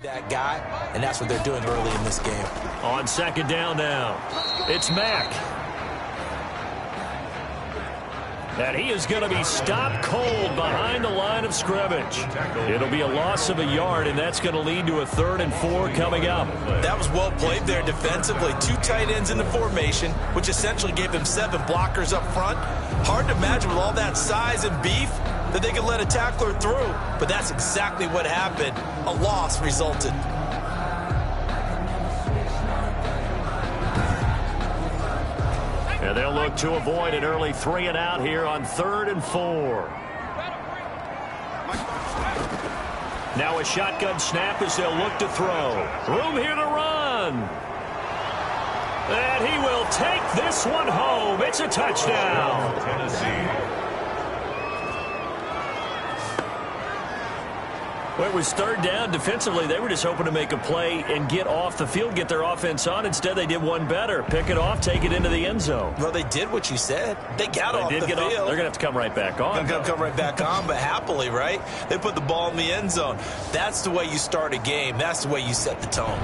That guy, and that's what they're doing early in this game. On second down now, it's Mack. And he is going to be stopped cold behind the line of scrimmage. It'll be a loss of a yard, and that's going to lead to a 3rd and 4 coming up. That was well played there defensively. 2 tight ends in the formation, which essentially gave them 7 blockers up front. Hard to imagine with all that size and beef that they could let a tackler through. But that's exactly what happened. A loss resulted. And they'll look to avoid an early 3 and out here on 3rd and 4. Now a shotgun snap as they'll look to throw. Room here to run. And he will take this one home. It's a touchdown. Tennessee. Well, it was 3rd down. Defensively, they were just hoping to make a play and get off the field, get their offense on. Instead, they did one better. Pick it off, take it into the end zone. Well, they did what you said. They got off the field. They're going to have to come right back on. They're going to come right back on, but happily, right? They put the ball in the end zone. That's the way you start a game. That's the way you set the tone.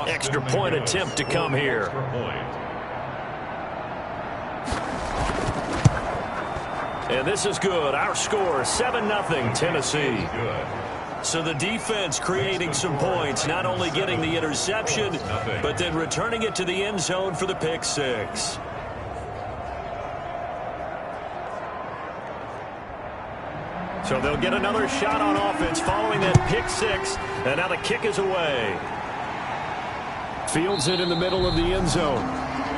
Extra point attempt to come here. And this is good. Our score, 7-0 Tennessee. So the defense creating some points, not only getting the interception, but then returning it to the end zone for the pick 6. So they'll get another shot on offense following that pick 6. And now the kick is away. Fields it in the middle of the end zone.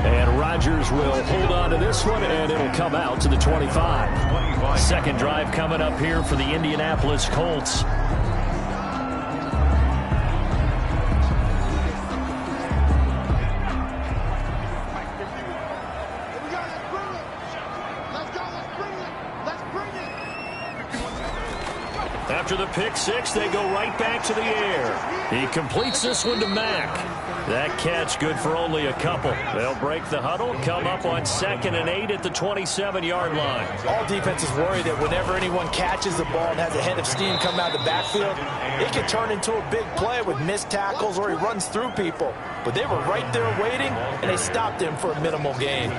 And Rodgers will hold on to this one, and it'll come out to the 25. Second drive coming up here for the Indianapolis Colts. After the pick 6, they go right back to the air. He completes this one to Mack. That catch good for only a couple. They'll break the huddle, come up on 2nd and 8 at the 27-yard line. All defenses worry that whenever anyone catches the ball and has a head of steam come out of the backfield, it can turn into a big play with missed tackles or he runs through people. But they were right there waiting, and they stopped him for a minimal gain.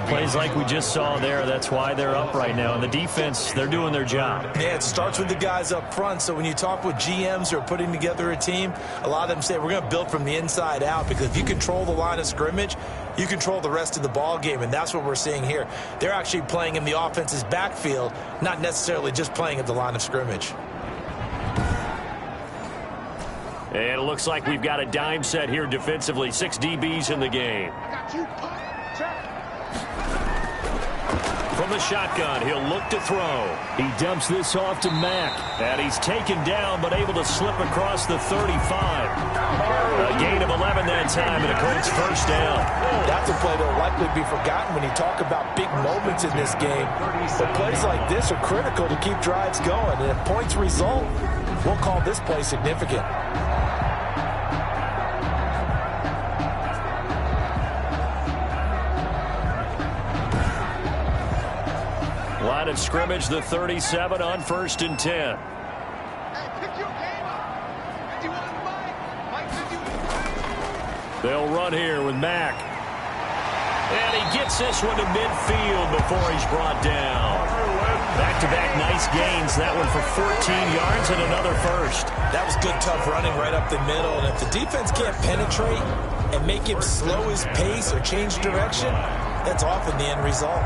Plays like we just saw there, that's why they're up right now. And the defense, they're doing their job. Yeah, it starts with the guys up front. So when you talk with GMs who are putting together a team, a lot of them say we're going to build from the inside out, because if you control the line of scrimmage, you control the rest of the ball game, and that's what we're seeing here. They're actually playing in the offense's backfield, not necessarily just playing at the line of scrimmage. And it looks like we've got a dime set here defensively. 6 DBs in the game. From the shotgun, he'll look to throw. He dumps this off to Mack. And he's taken down, but able to slip across the 35. A gain of 11 that time, and a Colts first down. That's a play that will likely be forgotten when you talk about big moments in this game. But plays like this are critical to keep drives going. And if points result, we'll call this play significant. Line of scrimmage, the 37 on 1st and 10. They'll run here with Mack. And he gets this one to midfield before he's brought down. Back-to-back nice gains. That one for 14 yards and another first. That was good, tough running right up the middle. And if the defense can't penetrate and make him slow his pace or change direction, that's often the end result.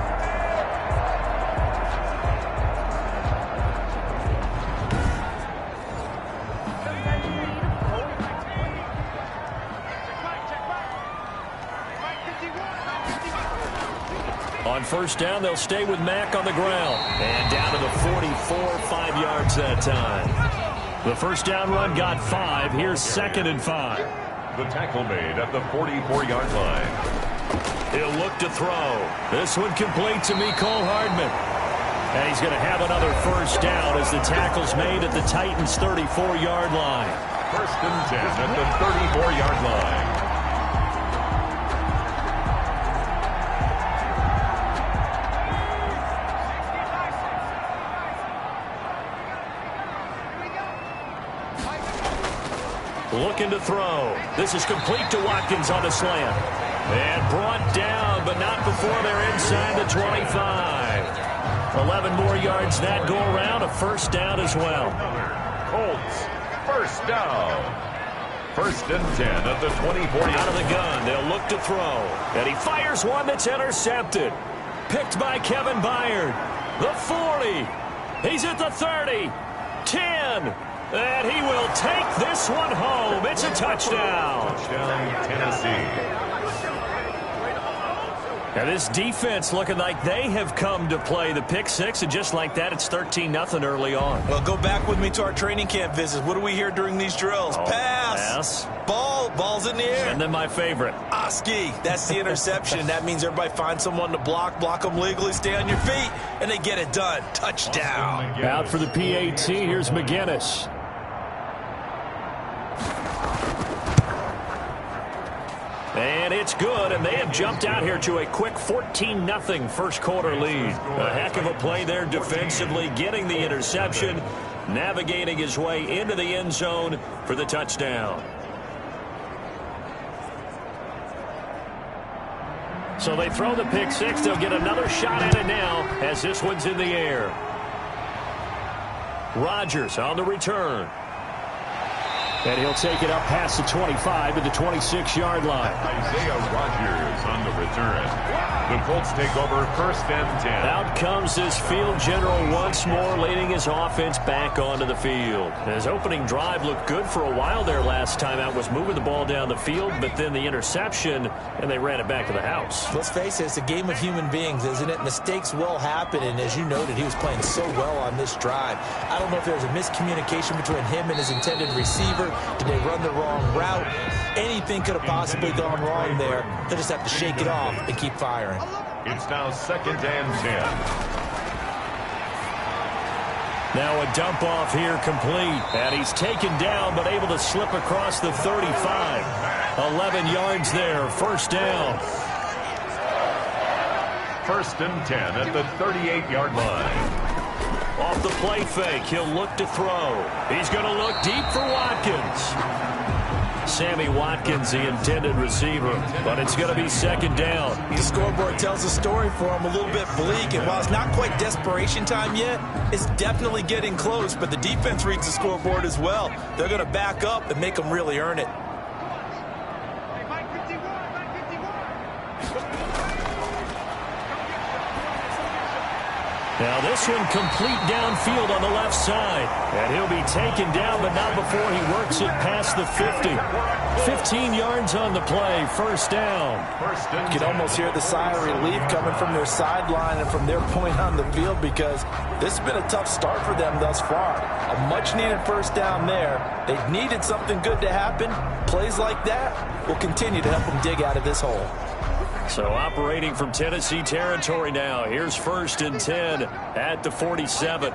On first down, they'll stay with Mack on the ground. And down to the 44, 5 yards that time. The first down run got 5. Here's 2nd and 5. The tackle made at the 44-yard line. He'll look to throw. This one complete to Mecole Hardman. And he's going to have another first down as the tackle's made at the Titans' 34-yard line. 1st and 10 at the 34-yard line. looking to throw. This is complete to Watkins on the slant. And brought down, but not before they're inside the 25. 11 more yards that go around, a first down as well. Colts, first down. First and 10 at the 24. Out of the gun, they'll look to throw. And he fires one that's intercepted. Picked by Kevin Byard. The 40. He's at the 30. 10. And he will take this one home. It's a touchdown. Touchdown, Tennessee. Now this defense looking like they have come to play the pick six, and just like that, it's 13-0 early on. Well, go back with me to our training camp visits. What do we hear during these drills? Pass. Ball's in the air. And then my favorite. Oski. That's the interception. That means everybody finds someone to block them legally, stay on your feet, and they get it done. Touchdown. Out for the PAT, here's McGinnis. And it's good, and they have jumped out here to a quick 14-0 first quarter lead. A heck of a play there defensively, getting the interception, navigating his way into the end zone for the touchdown. So they throw the pick six. They'll get another shot at it now as this one's in the air. Rodgers on the return. And he'll take it up past the 25 to the 26-yard line. Isaiah Rodgers on the return. The Colts take over first and 10. Out comes this field general once more, leading his offense back onto the field. His opening drive looked good for a while there last time out, was moving the ball down the field, but then the interception, and they ran it back to the house. Let's face it, it's a game of human beings, isn't it? Mistakes will happen, and as you noted, he was playing so well on this drive. I don't know if there was a miscommunication between him and his intended receiver. Did they run the wrong route? Anything could have possibly gone wrong there. They'll just have to shake it off and keep firing. It's now second and 10. Now a dump off here complete. And he's taken down but able to slip across the 35. 11 yards there. First down. First and 10 at the 38-yard line. Off the play fake, he'll look to throw. He's going to look deep for Watkins. Sammy Watkins, the intended receiver, but it's going to be second down. The scoreboard tells the story for him, a little bit bleak, and while it's not quite desperation time yet, it's definitely getting close, but the defense reads the scoreboard as well. They're going to back up and make them really earn it. Now this one complete downfield on the left side. And he'll be taken down, but not before he works it past the 50. 15 yards on the play, first down. You can almost hear the sigh of relief coming from their sideline and from their point on the field, because this has been a tough start for them thus far. A much-needed first down there. They've needed something good to happen. Plays like that will continue to help them dig out of this hole. So operating from Tennessee territory now. Here's first and 10 at the 47.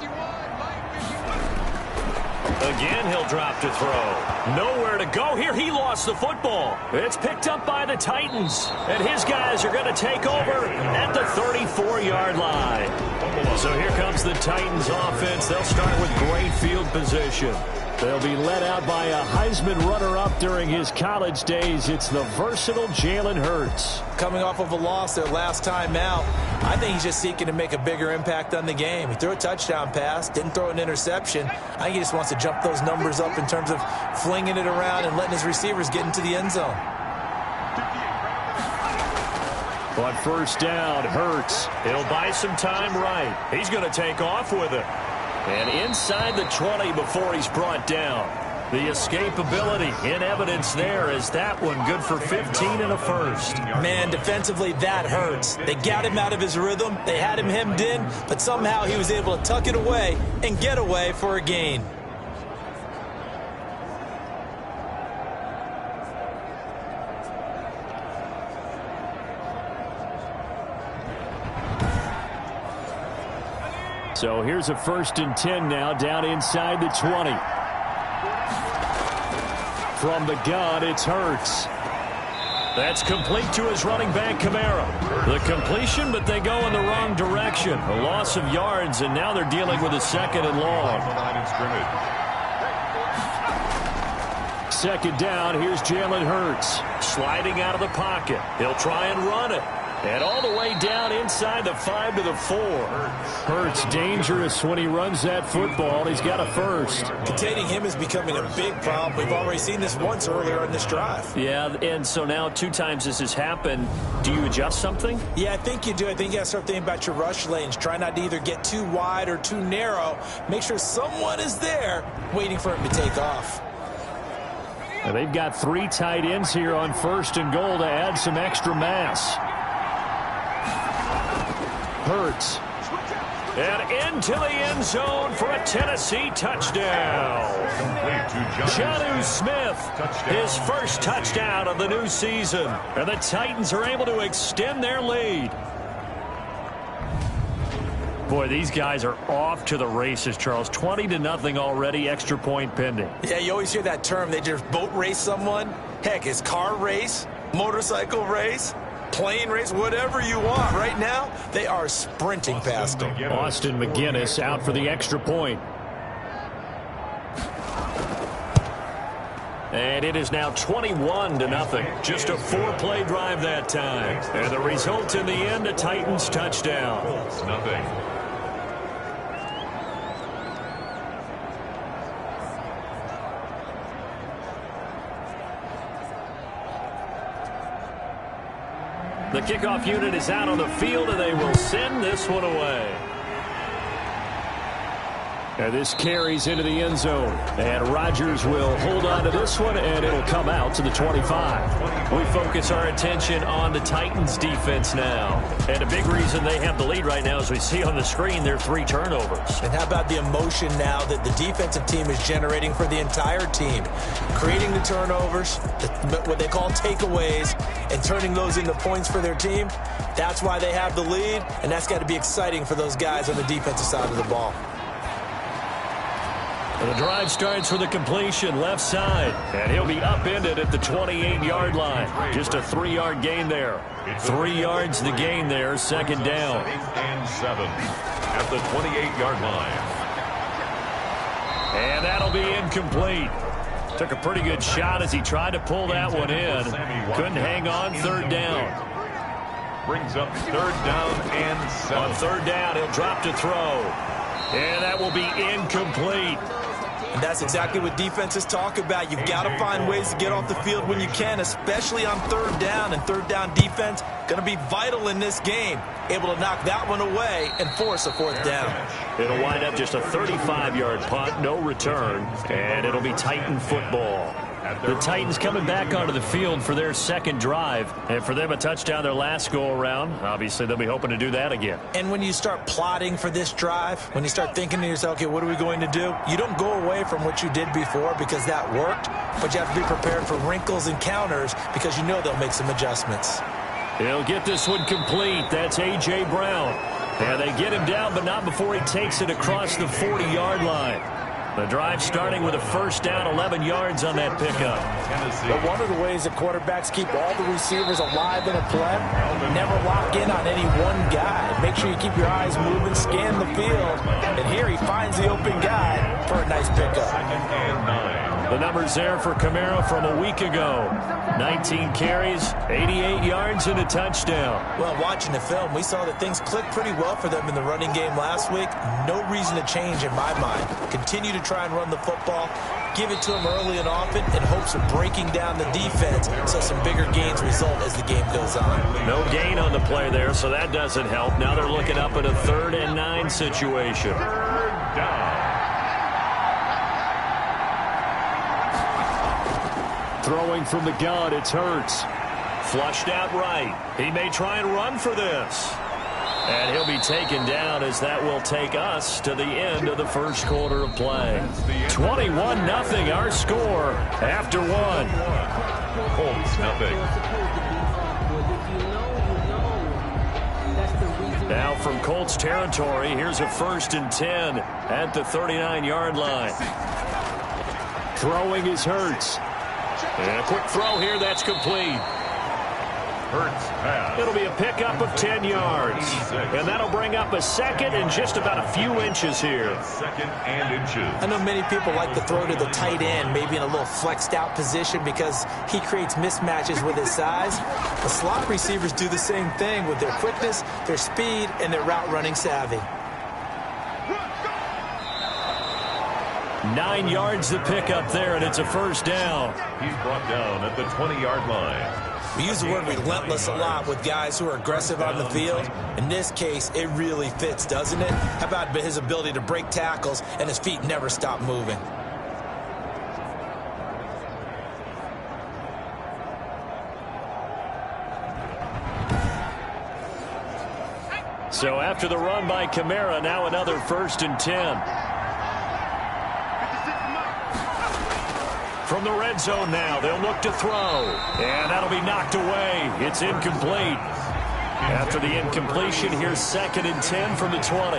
Again, he'll drop to throw. Nowhere to go here. He lost the football. It's picked up by the Titans. And his guys are going to take over at the 34-yard line. So here comes the Titans offense. They'll start with great field position. They'll be led out by a Heisman runner-up during his college days. It's the versatile Jalen Hurts. Coming off of a loss their last time out, I think he's just seeking to make a bigger impact on the game. He threw a touchdown pass, didn't throw an interception. I think he just wants to jump those numbers up in terms of flinging it around and letting his receivers get into the end zone. But first down, Hurts. He'll buy some time right. He's going to take off with it. And inside the 20 before he's brought down. The escapability in evidence there as that one good for 15 and a first. Man, defensively, that hurts. They got him out of his rhythm. They had him hemmed in, but somehow he was able to tuck it away and get away for a gain. So here's a first and 10 now down inside the 20. From the gun, it's Hurts. That's complete to his running back, Kamara. The completion, but they go in the wrong direction. A loss of yards, and now they're dealing with a second and long. second down. Here's Jalen Hurts sliding out of the pocket. He'll try and run it. And all the way down inside the 5 to the 4. Hurts dangerous when he runs that football. He's got a first. Containing him is becoming a big problem. We've already seen this once earlier in this drive. Yeah, and so now 2 times this has happened. Do you adjust something? Yeah, I think you do. I think you got to start thinking about your rush lanes. Try not to either get too wide or too narrow. Make sure someone is there waiting for him to take off. Now they've got 3 tight ends here on 1st and goal to add some extra mass. Hurts. And into the end zone for a Tennessee touchdown. Jonnu Smith, his first touchdown of the new season. And the Titans are able to extend their lead. Boy, these guys are off to the races, Charles. 20-0 already, extra point pending. Yeah, you always hear that term. They just boat race someone. Heck, it's car race, motorcycle race, plane race, whatever you want. Right now, they are sprinting past them. Austin McGinnis out for the extra point. And it is now 21-0. Just a 4-play drive that time. And the result in the end, a Titans touchdown. Nothing. The kickoff unit is out on the field, and they will send this one away. And this carries into the end zone. And Rodgers will hold on to this one, and it'll come out to the 25. We focus our attention on the Titans defense now. And a big reason they have the lead right now, as we see on the screen, their 3 turnovers. And how about the emotion now that the defensive team is generating for the entire team? Creating the turnovers, what they call takeaways, and turning those into points for their team. That's why they have the lead, and that's got to be exciting for those guys on the defensive side of the ball. The drive starts with a completion left side, and he'll be upended at the 28-yard line. Just a 3-yard gain there. 3 yards the gain there, second down. 8 and 7 at the 28-yard line. And that'll be incomplete. Took a pretty good shot as he tried to pull that one in. Couldn't hang on, third down. Brings up 3rd down and 7. On 3rd down, he'll drop to throw. And that will be incomplete. And that's exactly what defenses talk about. You've got to find ways to get off the field when you can, especially on 3rd down. And 3rd down defense going to be vital in this game. Able to knock that one away and force a 4th down. It'll wind up just a 35-yard punt, no return, and it'll be Titan football. The Titans coming back onto the field for their second drive, and for them a touchdown their last go-around. Obviously, they'll be hoping to do that again. And when you start plotting for this drive, when you start thinking to yourself, okay, what are we going to do? You don't go away from what you did before because that worked, but you have to be prepared for wrinkles and counters because you know they'll make some adjustments. He'll get this one complete. That's A.J. Brown. And they get him down, but not before he takes it across the 40-yard line. The drive starting with a 1st down, 11 yards on that pickup. But one of the ways that quarterbacks keep all the receivers alive in a play, never lock in on any one guy. Make sure you keep your eyes moving, scan the field. And here he finds the open guy for a nice pickup. 2nd and 9. The numbers there for Kamara from a week ago. 19 carries, 88 yards, and a touchdown. Well, watching the film, we saw that things clicked pretty well for them in the running game last week. No reason to change in my mind. Continue to try and run the football, give it to them early and often in hopes of breaking down the defense so some bigger gains result as the game goes on. No gain on the play there, so that doesn't help. Now they're looking up at a 3rd and 9 situation. 3rd down. Throwing from the gun, it's Hurts. Flushed out right. He may try and run for this. And he'll be taken down as that will take us to the end of the first quarter of play. 21-0 our score after 1. Colts nothing. Now from Colts territory, here's a 1st and 10 at the 39-yard line. Throwing is Hurts. And a quick throw here, that's complete. Hurts pass. It'll be a pickup of 10 yards. And that'll bring up a second and just about a few inches here. Second and inches. I know many people like to throw to the tight end, maybe in a little flexed out position because he creates mismatches with his size. The slot receivers do the same thing with their quickness, their speed, and their route running savvy. 9 yards to pick up there, and it's a first down. He's brought down at the 20-yard line. We use the word relentless a lot with guys who are aggressive on the field. In this case, it really fits, doesn't it? How about his ability to break tackles and his feet never stop moving? So after the run by Kamara, now another 1st and 10. From the red zone now, they'll look to throw. And that'll be knocked away. It's incomplete. After the incompletion, here's 2nd and 10 from the 20.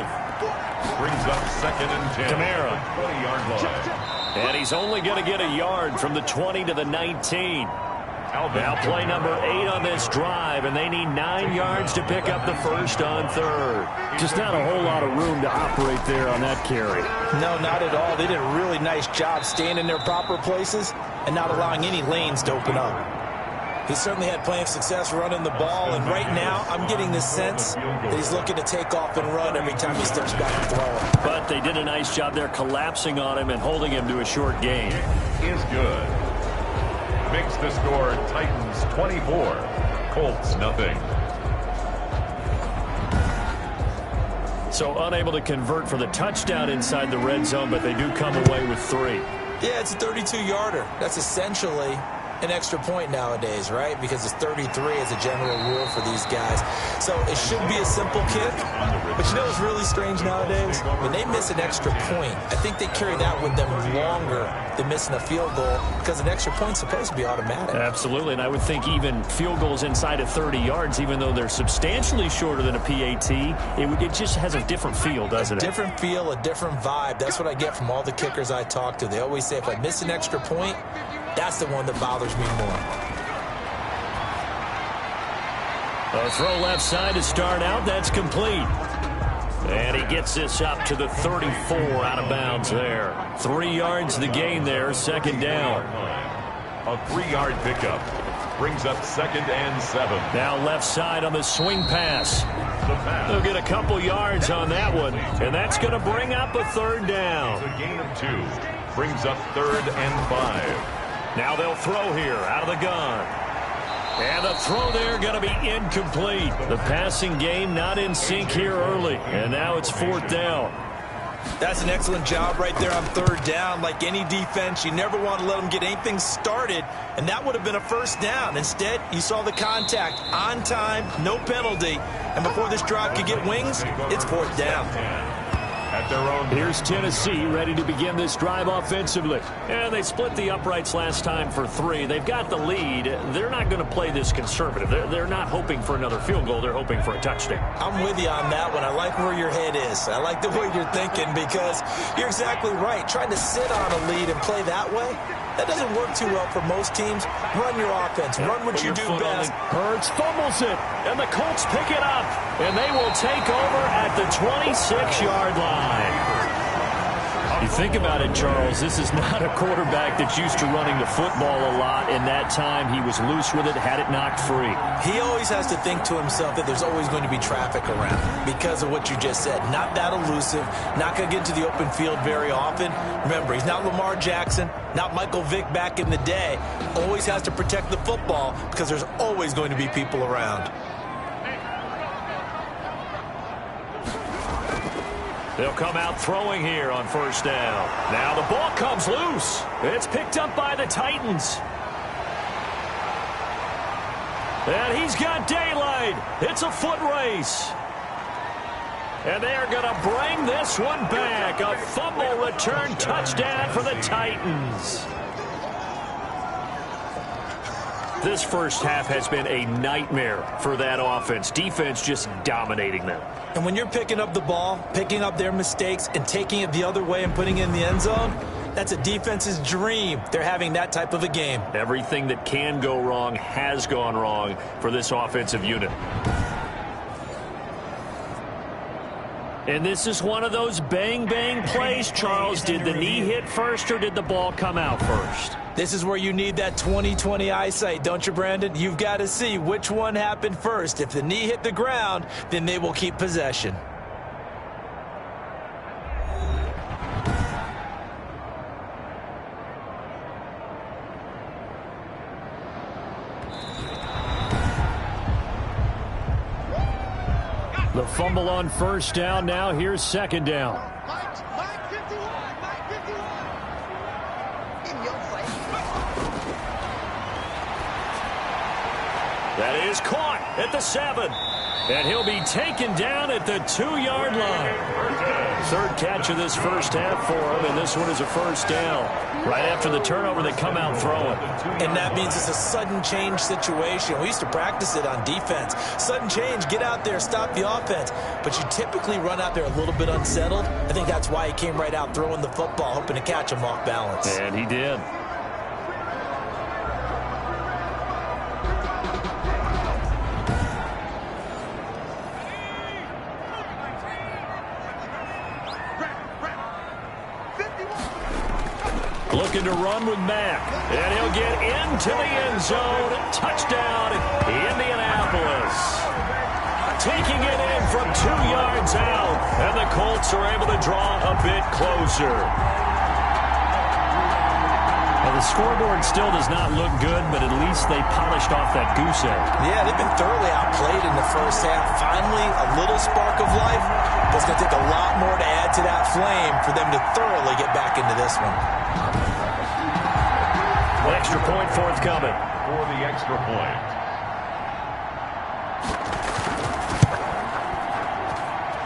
Brings up 2nd and 10. Kamara. 20-yard line. And he's only going to get a yard from the 20 to the 19. Now play number 8 on this drive, and they need 9 yards to pick up the first on 3rd. Just not a whole lot of room to operate there on that carry. No, not at all. They did a really nice job staying in their proper places and not allowing any lanes to open up. He certainly had plenty of success running the ball, and right now I'm getting the sense that he's looking to take off and run every time he steps back and throw it. But they did a nice job there collapsing on him and holding him to a short gain. Is good. Makes the score Titans 24, Colts nothing. So unable to convert for the touchdown inside the red zone, but they do come away with 3. Yeah, it's a 32-yarder. That's essentially an extra point nowadays, right? Because it's 33 as a general rule for these guys. So it should be a simple kick. But you know what's really strange nowadays? When they miss an extra point, I think they carry that with them longer than missing a field goal because an extra point's supposed to be automatic. Absolutely, and I would think even field goals inside of 30 yards, even though they're substantially shorter than a PAT, it just has a different feel, doesn't it? A different feel, a different vibe. That's what I get from all the kickers I talk to. They always say if I miss an extra point, that's the one that bothers me more. A throw left side to start out. That's complete. And he gets this up to the 34 out of bounds there. 3 yards the gain there, 2nd down. A 3-yard pickup. Brings up 2nd and 7. Now left side on the swing pass. They'll get a couple yards on that one. And that's going to bring up a 3rd down. It's a gain of 2. Brings up 3rd and 5. Now they'll throw here out of the gun. And the throw there going to be incomplete. The passing game not in sync here early. And now it's 4th down. That's an excellent job right there on 3rd down. Like any defense, you never want to let them get anything started. And that would have been a 1st down. Instead, you saw the contact on time, no penalty. And before this drive could get wings, it's 4th down. At their own. Here's Tennessee ready to begin this drive offensively. And they split the uprights last time for 3. They've got the lead. They're not going to play this conservative. They're not hoping for another field goal. They're hoping for a touchdown. I'm with you on that one. I like where your head is. I like the way you're thinking because you're exactly right. Trying to sit on a lead and play that way, that doesn't work too well for most teams. Run your offense. Run what you do best. Hurts fumbles it, and the Colts pick it up, and they will take over at the 26-yard line. You think about it, Charles, this is not a quarterback that's used to running the football a lot. In that time, he was loose with it, had it knocked free. He always has to think to himself that there's always going to be traffic around because of what you just said. Not that elusive, not going to get into the open field very often. Remember, he's not Lamar Jackson, not Michael Vick back in the day. Always has to protect the football because there's always going to be people around. They'll come out throwing here on 1st down. Now the ball comes loose. It's picked up by the Titans. And he's got daylight. It's a foot race. And they are going to bring this one back. A fumble return touchdown for the Titans. This first half has been a nightmare for that offense. Defense just dominating them. And when you're picking up the ball, picking up their mistakes, and taking it the other way and putting it in the end zone, That's a defense's dream. They're having that type of a game. Everything that can go wrong has gone wrong for this offensive unit. And this is one of those bang-bang plays, Charles. Did the knee hit first or did the ball come out first? This is where you need that 20/20 eyesight, don't you, Brandon? You've got to see which one happened first. If the knee hit the ground, then they will keep possession. The fumble on first down. Now here's second down. That is caught at the 7. And he'll be taken down at the 2-yard line. Third catch of this first half for him, and this one is a first down. Right after the turnover, they come out throwing. And that means it's a sudden change situation. We used to practice it on defense. Sudden change, get out there, stop the offense. But you typically run out there a little bit unsettled. I think that's why he came right out throwing the football, hoping to catch him off balance. And he did. Looking to run with Mack. And he'll get into the end zone. Touchdown, Indianapolis. Taking it in from 2 yards out. And the Colts are able to draw a bit closer. Well, the scoreboard still does not look good, but at least they polished off that goose egg. Yeah, they've been thoroughly outplayed in the first half. Finally, a little spark of life. But it's going to take a lot more to add to that flame for them to thoroughly get back into this one. Extra point forthcoming. For the extra point.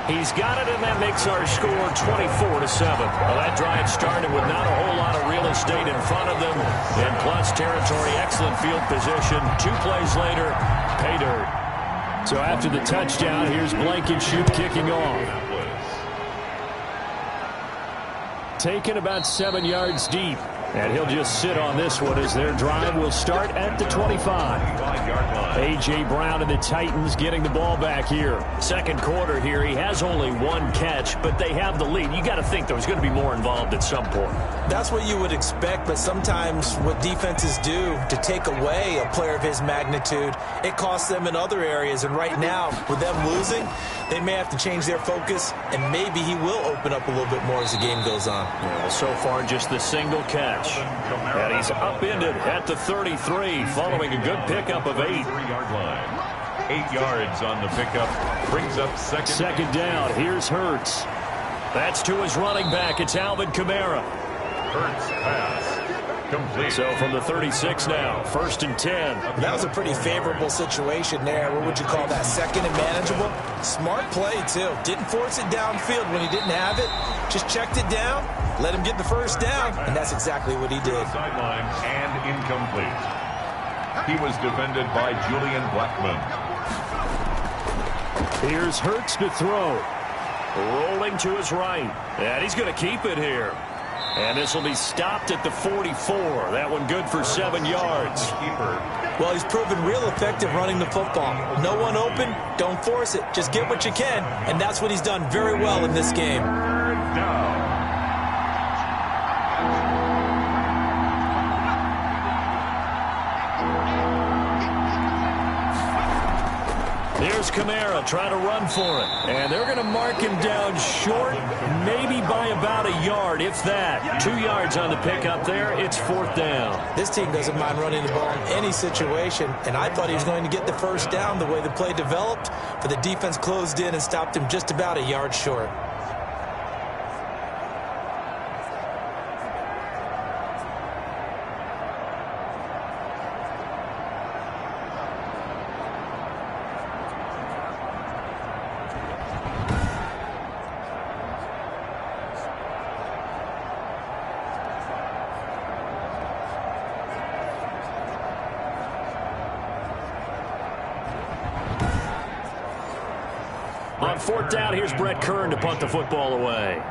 He's got it, and that makes our score 24-7. Well, that drive started with not a whole lot of real estate in front of them. And plus territory, excellent field position. 2 plays later, pay dirt. So after the touchdown, here's Blankenship kicking off. Taken about 7 yards deep. And he'll just sit on this one as their drive will start at the 25. A.J. Brown and the Titans getting the ball back here. Second quarter here, he has only 1 catch, but they have the lead. You got to think there's going to be more involved at some point. That's what you would expect, but sometimes what defenses do to take away a player of his magnitude, it costs them in other areas. And right now, with them losing, they may have to change their focus, and maybe he will open up a little bit more as the game goes on. Yeah, so far, just the single catch. And he's upended at the 33, following a good pickup of 8. 3-yard line. 8 yards on the pickup. Brings up second down. Here's Hurts. That's to his running back. It's Alvin Kamara. Hurts pass. Complete. So from the 36 now, 1st and 10. That was a pretty favorable situation there. What would you call that? Second and manageable? Smart play, too. Didn't force it downfield when he didn't have it. Just checked it down, let him get the first down, and that's exactly what he did. Sideline and incomplete. He was defended by Julian Blackman. Here's Hurts to throw. Rolling to his right. And he's going to keep it here. And this will be stopped at the 44. That one good for 7 yards. Well, he's proven real effective running the football. No one open, don't force it. Just get what you can, and that's what he's done very well in this game. Here's Kamara trying to run for it. And they're going to mark him down short, maybe by about a yard, if that. 2 yards on the pickup there. It's 4th down. This team doesn't mind running the ball in any situation, and I thought he was going to get the first down the way the play developed, but the defense closed in and stopped him just about a yard short. On 4th down, here's Brett Kern to punt the football away.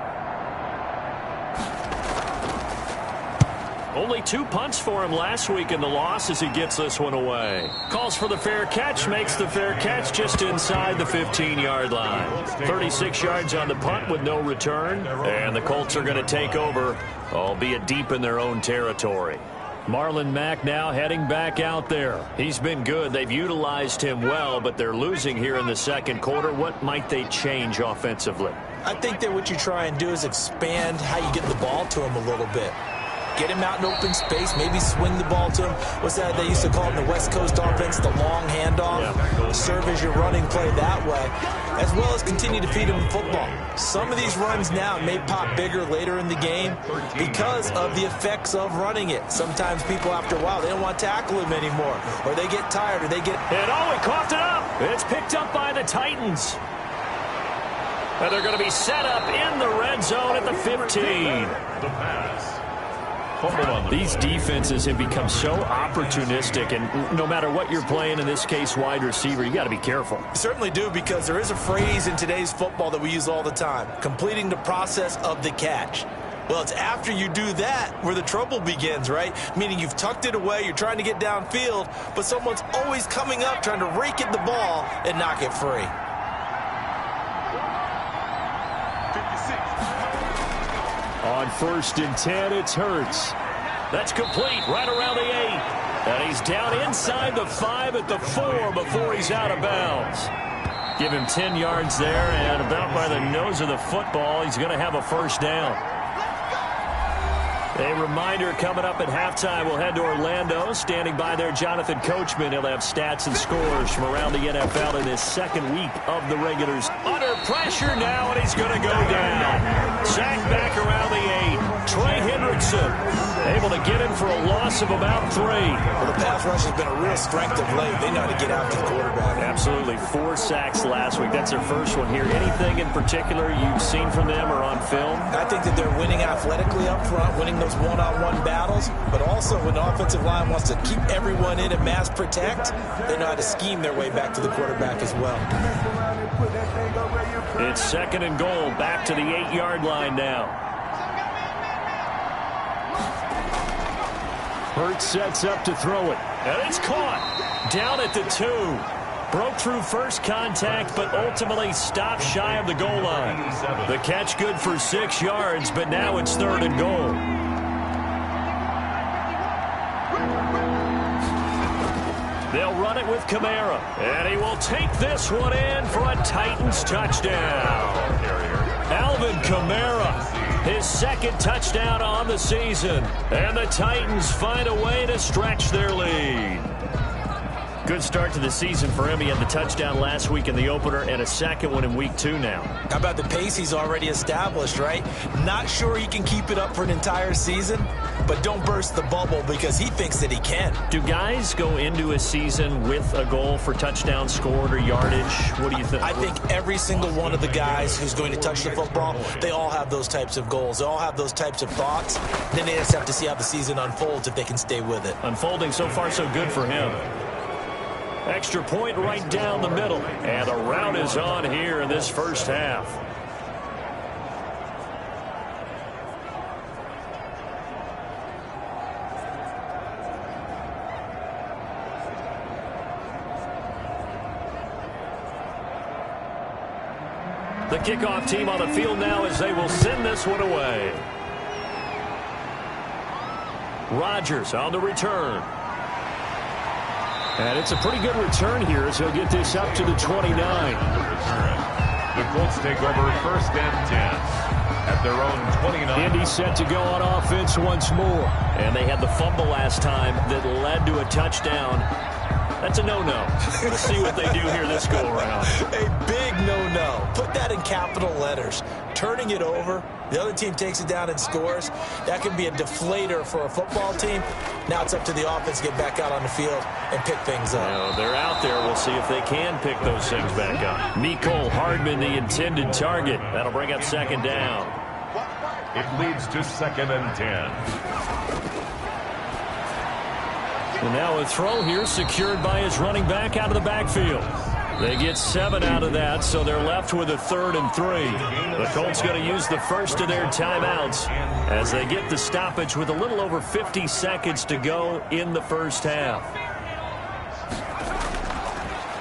Only 2 punts for him last week in the loss as he gets this one away. Calls for the fair catch, makes the fair catch just inside the 15-yard line. 36 yards on the punt with no return, and the Colts are going to take over, albeit deep in their own territory. Marlon Mack now heading back out there. He's been good. They've utilized him well, but they're losing here in the second quarter. What might they change offensively? I think that what you try and do is expand how you get the ball to him a little bit. Get him out in open space, maybe swing the ball to him. What's that they used to call in the West Coast offense, the long handoff? Yeah. Serve as your running play that way, as well as continue to feed him the football. Some of these runs now may pop bigger later in the game because of the effects of running it. Sometimes people, after a while, they don't want to tackle him anymore, or they get tired, or they get... And he coughed it up. It's picked up by the Titans. And they're going to be set up in the red zone at the 15. The pass. These defenses have become so opportunistic, and no matter what you're playing, in this case wide receiver, you got to be careful. You certainly do, because there is a phrase in today's football that we use all the time: completing the process of the catch. Well, it's after you do that where the trouble begins, right? Meaning you've tucked it away, you're trying to get downfield, but someone's always coming up trying to rake at the ball and knock it free. On 1st and 10, it's Hurts. That's complete right around the 8. And he's down inside the 5 at the 4 before he's out of bounds. Give him 10 yards there, and about by the nose of the football, he's going to have a first down. A reminder, coming up at halftime, we'll head to Orlando. Standing by there, Jonathan Coachman. He'll have stats and scores from around the NFL in this second week of the regulars. Under pressure now, and he's going to go down. Sacked back around the 8. Trey Hendrickson able to get him for a loss of about 3. Well, the pass rush has been a real strength of late. They know how to get after the quarterback. Absolutely. 4 sacks last week. That's their first one here. Anything in particular you've seen from them or on film? I think that they're winning athletically up front, winning those one-on-one battles, but also when the offensive line wants to keep everyone in and mass protect, they know how to scheme their way back to the quarterback as well. It's 2nd and goal, back to the 8-yard line now. Hurts sets up to throw it, and it's caught down at the 2. Broke through first contact, but ultimately stopped shy of the goal line. The catch good for 6 yards, but now it's 3rd and goal. They'll run it with Kamara, and he will take this one in for a Titans touchdown. Alvin Kamara, his 2nd touchdown on the season, and the Titans find a way to stretch their lead. Good start to the season for him. He had the touchdown last week in the opener and a 2nd one in week 2 now. How about the pace he's already established, right? Not sure he can keep it up for an entire season, but don't burst the bubble because he thinks that he can. Do guys go into a season with a goal for touchdown scored or yardage? What do you think? I think every single one of the guys who's going to touch the football, they all have those types of goals. They all have those types of thoughts. Then they just have to see how the season unfolds if they can stay with it. Unfolding so far so good for him. Extra point right down the middle. And the route is on here in this first half. The kickoff team on the field now as they will send this one away. Rodgers on the return. And it's a pretty good return here as he'll get this up to the 29. The Colts take over 1st and 10 at their own 29. Indy set to go on offense once more. And they had the fumble last time that led to a touchdown. That's a no-no. We'll see what they do here this go-around. A big no-no. Put that in capital letters. Turning it over, the other team takes it down and scores. That can be a deflator for a football team. Now it's up to the offense to get back out on the field and pick things up. Well, they're out there. We'll see if they can pick those things back up. Mecole Hardman, the intended target. That'll bring up 2nd down. It leads to 2nd and 10. And now a throw here secured by his running back out of the backfield. They get 7 out of that, so they're left with a 3rd and 3. The Colts going to use the first of their timeouts as they get the stoppage with a little over 50 seconds to go in the first half.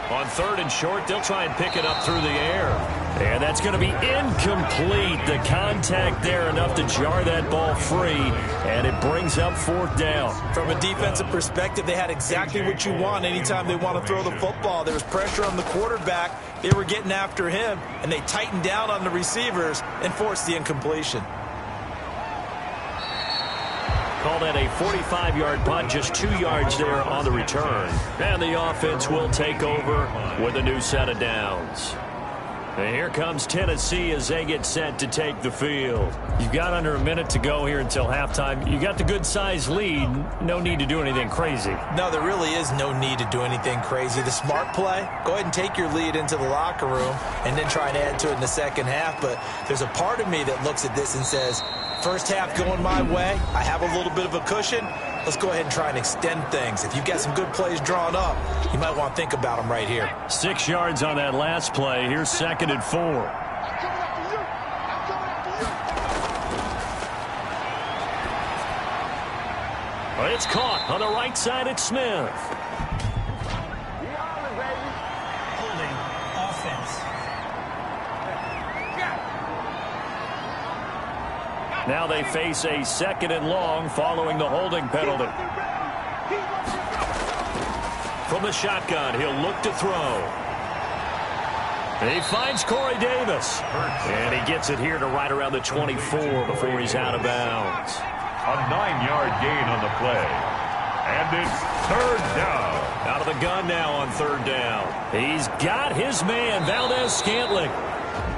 On 3rd and short, they'll try and pick it up through the air. And that's going to be incomplete. The contact there enough to jar that ball free, and it brings up 4th down. From a defensive perspective, they had exactly what you want anytime they want to throw the football. There was pressure on the quarterback. They were getting after him, and they tightened down on the receivers and forced the incompletion. Call that a 45-yard punt, just 2 yards there on the return. And the offense will take over with a new set of downs. And here comes Tennessee as they get set to take the field. You've got under a minute to go here until halftime. You got the good-sized lead. No need to do anything crazy. No, there really is no need to do anything crazy. The smart play, go ahead and take your lead into the locker room and then try and add to it in the second half. But there's a part of me that looks at this and says, first half going my way, I have a little bit of a cushion. Let's go ahead and try and extend things. If you've got some good plays drawn up, you might want to think about them right here. 6 yards on that last play. Here's 2nd and 4. Well, it's caught on the right side at Smith. Holding offense. Now they face a 2nd and long following the holding penalty. From the shotgun, he'll look to throw. He finds Corey Davis. And he gets it here to right around the 24 before he's out of bounds. A 9-yard gain on the play. And it's 3rd down. Out of the gun now on 3rd down. He's got his man, Valdez-Scantling.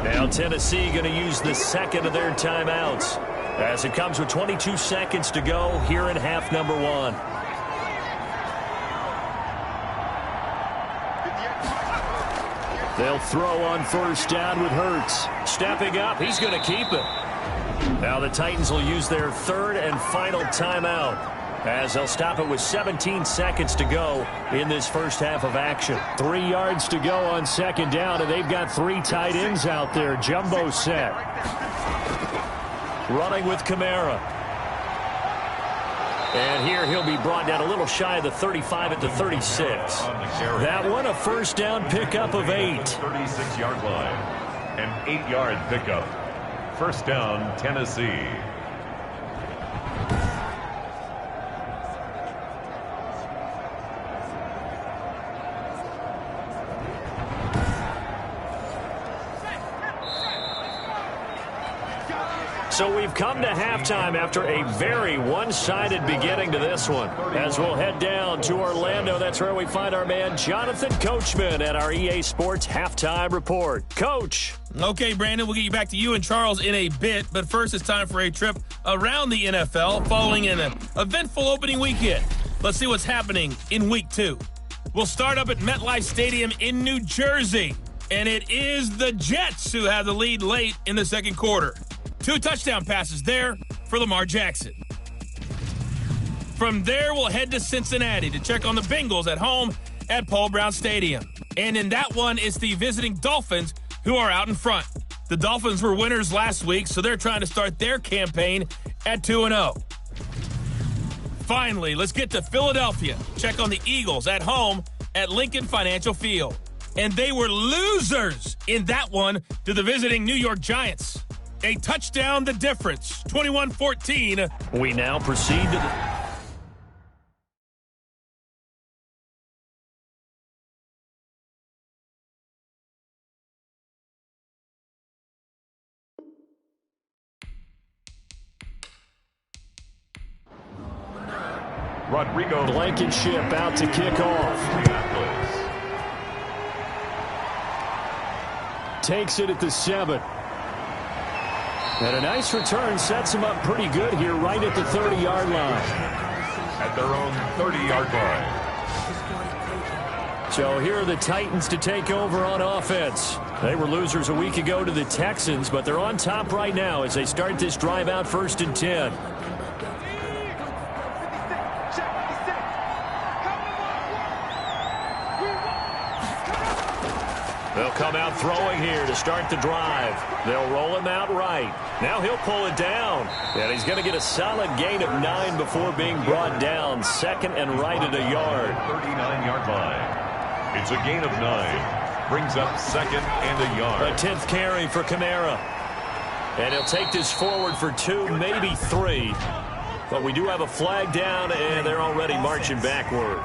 Now Tennessee going to use the 2nd of their timeouts, as it comes with 22 seconds to go here in half number 1. They'll throw on 1st down with Hurts. Stepping up, he's going to keep it. Now the Titans will use their 3rd and final timeout, as they'll stop it with 17 seconds to go in this first half of action. 3 yards to go on 2nd down, and they've got 3 tight ends out there. Jumbo set. Running with Kamara. And here he'll be brought down a little shy of the 35 at the 36. That one a 1st down pickup of 8. 36-yard line. An 8-yard pickup. 1st down, Tennessee. So we've come to halftime after a very one-sided beginning to this one. As we'll head down to Orlando, that's where we find our man Jonathan Coachman at our EA Sports Halftime Report. Coach. Okay, Brandon, we'll get you back to you and Charles in a bit, but first it's time for a trip around the NFL following an eventful opening weekend. Let's see what's happening in Week 2. We'll start up at MetLife Stadium in New Jersey, and it is the Jets who have the lead late in the second quarter. 2 touchdown passes there for Lamar Jackson. From there, we'll head to Cincinnati to check on the Bengals at home at Paul Brown Stadium. And in that one, it's the visiting Dolphins who are out in front. The Dolphins were winners last week, so they're trying to start their campaign at 2-0. Finally, let's get to Philadelphia. Check on the Eagles at home at Lincoln Financial Field. And they were losers in that one to the visiting New York Giants. A touchdown the difference, 21-14. We now proceed to the... Rodrigo Blankenship out to kick off. Takes it at the 7. And a nice return sets him up pretty good here right at the 30-yard line. At their own 30-yard line. So here are the Titans to take over on offense. They were losers a week ago to the Texans, but they're on top right now as they start this drive out 1st and 10. They'll come out throwing here to start the drive. They'll roll him out right. Now he'll pull it down. And he's going to get a solid gain of 9 before being brought down. Second and right at a yard. 39-yard line. It's a gain of 9. Brings up second and a yard. A 10th carry for Kamara. And he'll take this forward for 2, maybe 3. But we do have a flag down, and they're already marching backward.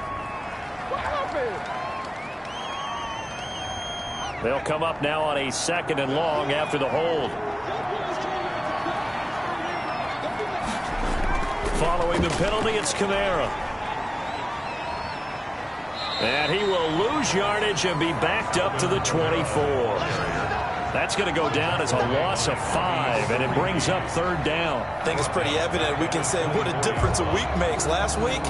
They'll come up now on a 2nd and long after the hold. Following the penalty, it's Kamara. And he will lose yardage and be backed up to the 24. That's going to go down as a loss of 5, and it brings up 3rd down. I think it's pretty evident. We can say what a difference a week makes. Last week,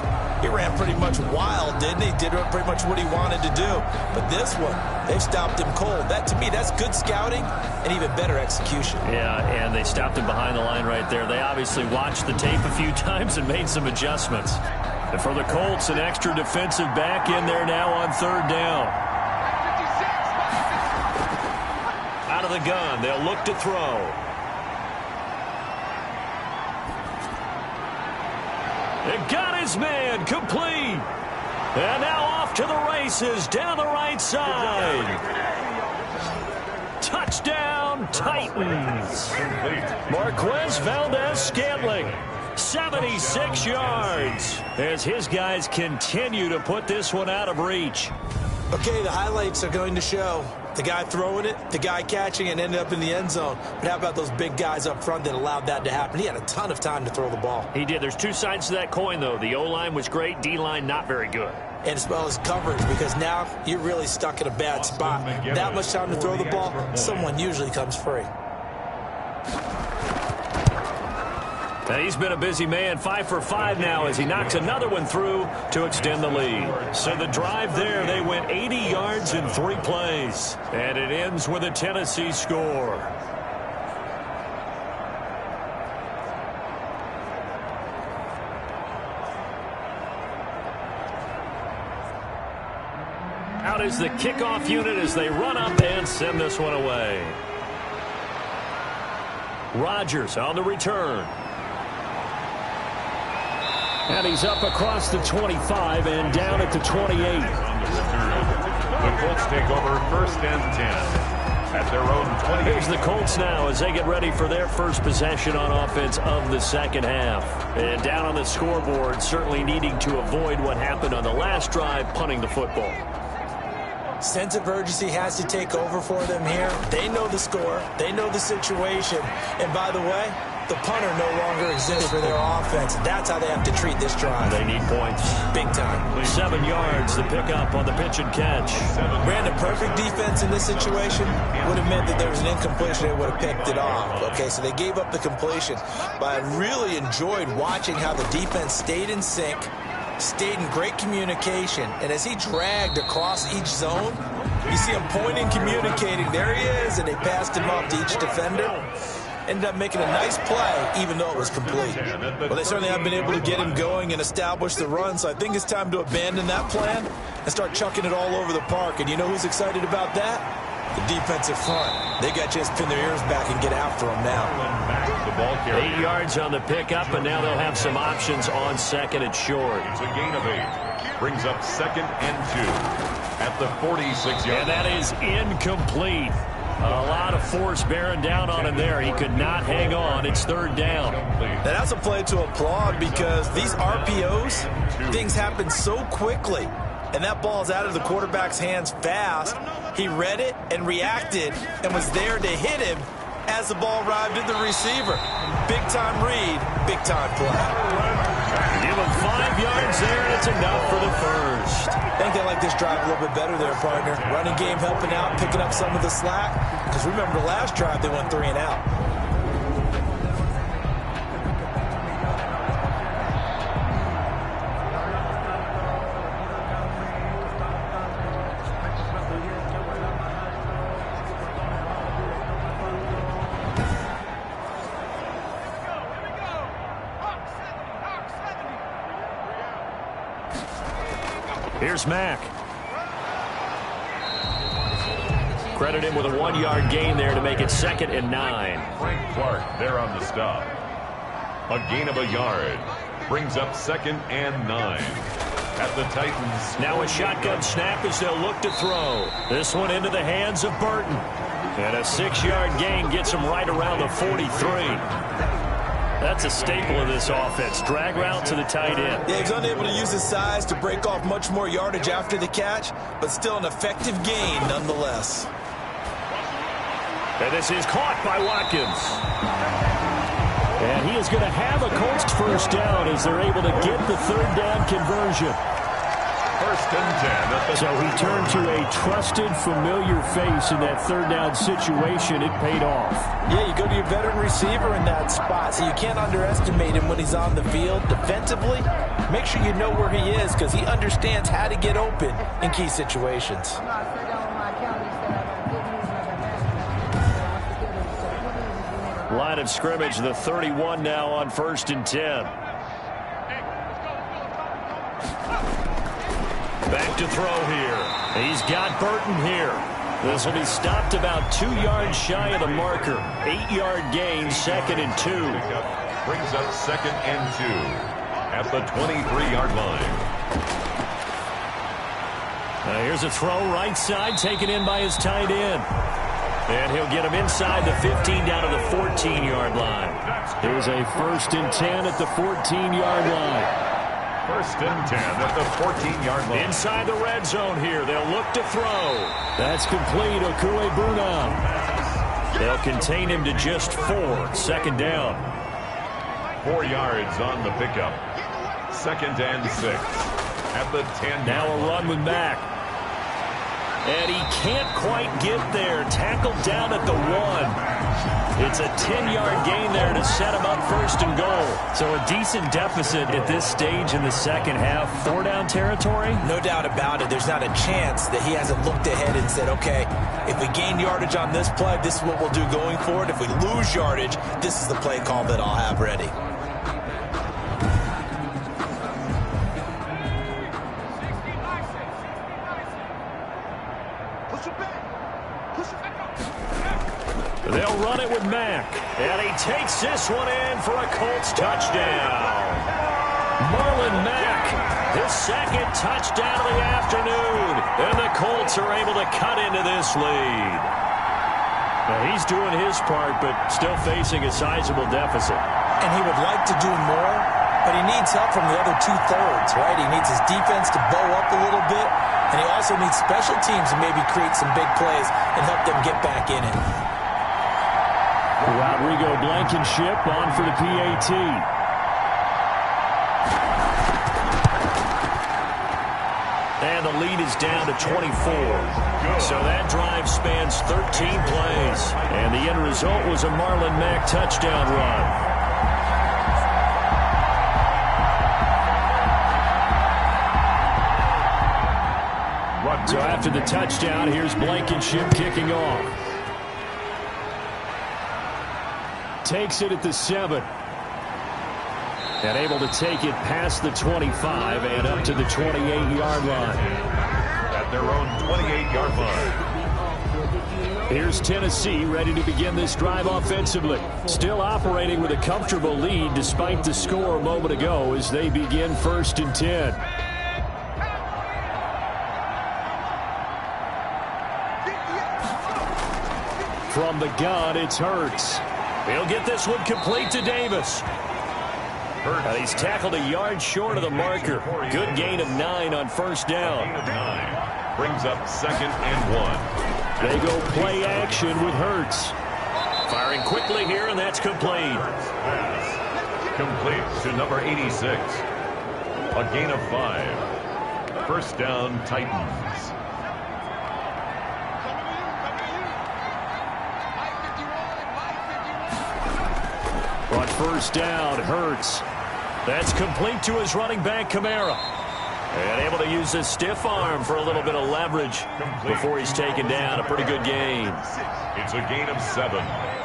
he ran pretty much wild, didn't he? Did pretty much what he wanted to do. But this one, they've stopped him cold. That, to me, that's good scouting and even better execution. Yeah, and they stopped him behind the line right there. They obviously watched the tape a few times and made some adjustments. And for the Colts, an extra defensive back in there now on 3rd down. Out of the gun, they'll look to throw. It got his man complete. And now off to the races down the right side. Touchdown, Titans. Marquez Valdez-Scantling, 76 yards, as his guys continue to put this one out of reach. Okay, the highlights are going to show the guy throwing it, the guy catching it, and ended up in the end zone. But how about those big guys up front that allowed that to happen? He had a ton of time to throw the ball. He did. There's 2 sides to that coin, though. The O-line was great, D-line not very good. And as well as coverage, because now you're really stuck in a bad spot. That much time to throw the ball, someone usually comes free. And he's been a busy man, 5 for 5 now as he knocks another one through to extend the lead. So the drive there, they went 80 yards in 3 plays. And it ends with a Tennessee score. Out is the kickoff unit as they run up and send this one away. Rodgers on the return. And he's up across the 25 and down at the 28. The Colts take over 1st and 10 at their own 28. Here's the Colts now as they get ready for their first possession on offense of the second half. And down on the scoreboard, certainly needing to avoid what happened on the last drive, punting the football. Sense of urgency has to take over for them here. They know the score. They know the situation. And by the way, the punter no longer exists for their offense. That's how they have to treat this drive. They need points. Big time. 7 yards, the pickup on the pitch and catch. Ran a perfect defense in this situation. Would have meant that there was an incompletion. They would have picked it off. Okay, so they gave up the completion. But I really enjoyed watching how the defense stayed in sync, stayed in great communication, and as he dragged across each zone, you see him pointing, communicating. There he is, and they passed him off to each defender. Ended up making a nice play, even though it was complete. Well, they certainly have been able to get him going and establish the run, so I think it's time to abandon that plan and start chucking it all over the park. And you know who's excited about that? The defensive front. They got a chance to pin their ears back and get after him now. 8 yards on the pickup, and now they'll have some options on 2nd and short. It's a gain of 8. Brings up 2nd and 2 at the 46-yard. And that is incomplete. A lot of force bearing down on him there. He could not hang on. It's 3rd down. Now that's a play to applaud because these RPOs, things happen so quickly. And that ball's out of the quarterback's hands fast. He read it and reacted and was there to hit him as the ball arrived at the receiver. Big-time read, big-time play. Give him 5 yards there, and it's enough for the first. I think they like this drive a little bit better there, partner. Running game helping out, picking up some of the slack. Because remember the last drive, they went 3 and out. Here's Mack. Credit him with a 1-yard gain there to make it 2nd and 9. Frank Clark there on the stop. A gain of a yard. Brings up 2nd and 9. At the Titans. Now a shotgun snap as they'll look to throw. This one into the hands of Burton. And a 6-yard gain gets him right around the 43. That's a staple of this offense. Drag route to the tight end. Yeah, he's unable to use his size to break off much more yardage after the catch, but still an effective gain nonetheless. And this is caught by Watkins. And he is going to have a Colts first down as they're able to get the 3rd down conversion. 1st and 10. So he turned to a trusted, familiar face in that 3rd down situation. It paid off. Yeah, you go to your veteran receiver in that spot, so you can't underestimate him when he's on the field. Defensively, make sure you know where he is because he understands how to get open in key situations. Line of scrimmage, the 31 now on 1st and 10. Back to throw here. He's got Burton here. This will be stopped about 2 yards shy of the marker. 8-yard gain, 2nd and 2. Brings up 2nd and 2 at the 23-yard line. Here's a throw right side taken in by his tight end. And he'll get him inside the 15 down to the 14-yard line. Here's a 1st and 10 at the 14-yard line. 1st and 10 at the 14-yard line. Inside the red zone here. They'll look to throw. That's complete. Okuegbunam. They'll contain him to just 4. 2nd down. 4 yards on the pickup. 2nd and 6 at the 10. Now a run with Mack. And he can't quite get there. Tackled down at the 1. It's a 10-yard gain there to set him up 1st and goal. So a decent deficit at this stage in the 2nd half. 4-down territory? No doubt about it. There's not a chance that he hasn't looked ahead and said, okay, if we gain yardage on this play, this is what we'll do going forward. If we lose yardage, this is the play call that I'll have ready. They'll run it with Mack. And he takes this one in for a Colts touchdown. Marlon Mack, his 2nd touchdown of the afternoon. And the Colts are able to cut into this lead. Now he's doing his part, but still facing a sizable deficit. And he would like to do more, but he needs help from the other 2/3, right? He needs his defense to bow up a little bit, and he also needs special teams to maybe create some big plays and help them get back in it. Rodrigo Blankenship on for the PAT. And the lead is down to 24. So that drive spans 13 plays. And the end result was a Marlon Mack touchdown run. So after the touchdown, here's Blankenship kicking off. Takes it at the 7. And able to take it past the 25 and up to the 28-yard line. At their own 28-yard line. Here's Tennessee ready to begin this drive offensively. Still operating with a comfortable lead despite the score a moment ago as they begin 1st and 10. From the gun, it's Hurts. He'll get this one complete to Davis. And he's tackled a yard short of the marker. Good gain of 9 on 1st down. Brings up 2nd and 1. They go play action with Hurts. Firing quickly here, and that's complete. Complete to number 86. A gain of 5. 1st down, Titans. On 1st down, Hurts. That's complete to his running back, Kamara. And able to use his stiff arm for a little bit of leverage before he's taken down. A pretty good gain. It's a gain of 7.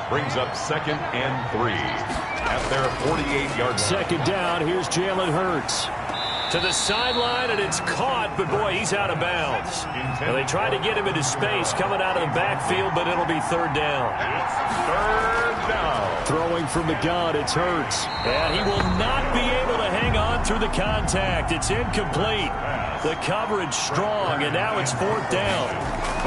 Brings up 2nd and 3 at their 48-yard line. 2nd down, here's Jalen Hurts. To the sideline, and it's caught, but boy, he's out of bounds. Well, they tried to get him into space coming out of the backfield, but it'll be third down. Third down. Throwing from the gun, it's Hurts. And he will not be able to hang on through the contact. It's incomplete. The coverage strong, and now it's fourth down.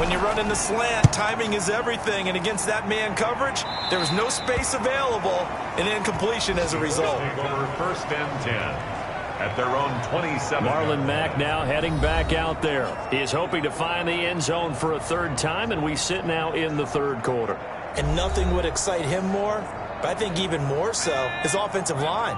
When you're running the slant, timing is everything, and against that man coverage, there was no space available, and incompletion as a result. Over first and 10 at their own 27. Marlon Mack now heading back out there. He is hoping to find the end zone for a third time, and we sit now in the third quarter. And nothing would excite him more, but I think even more so, his offensive line.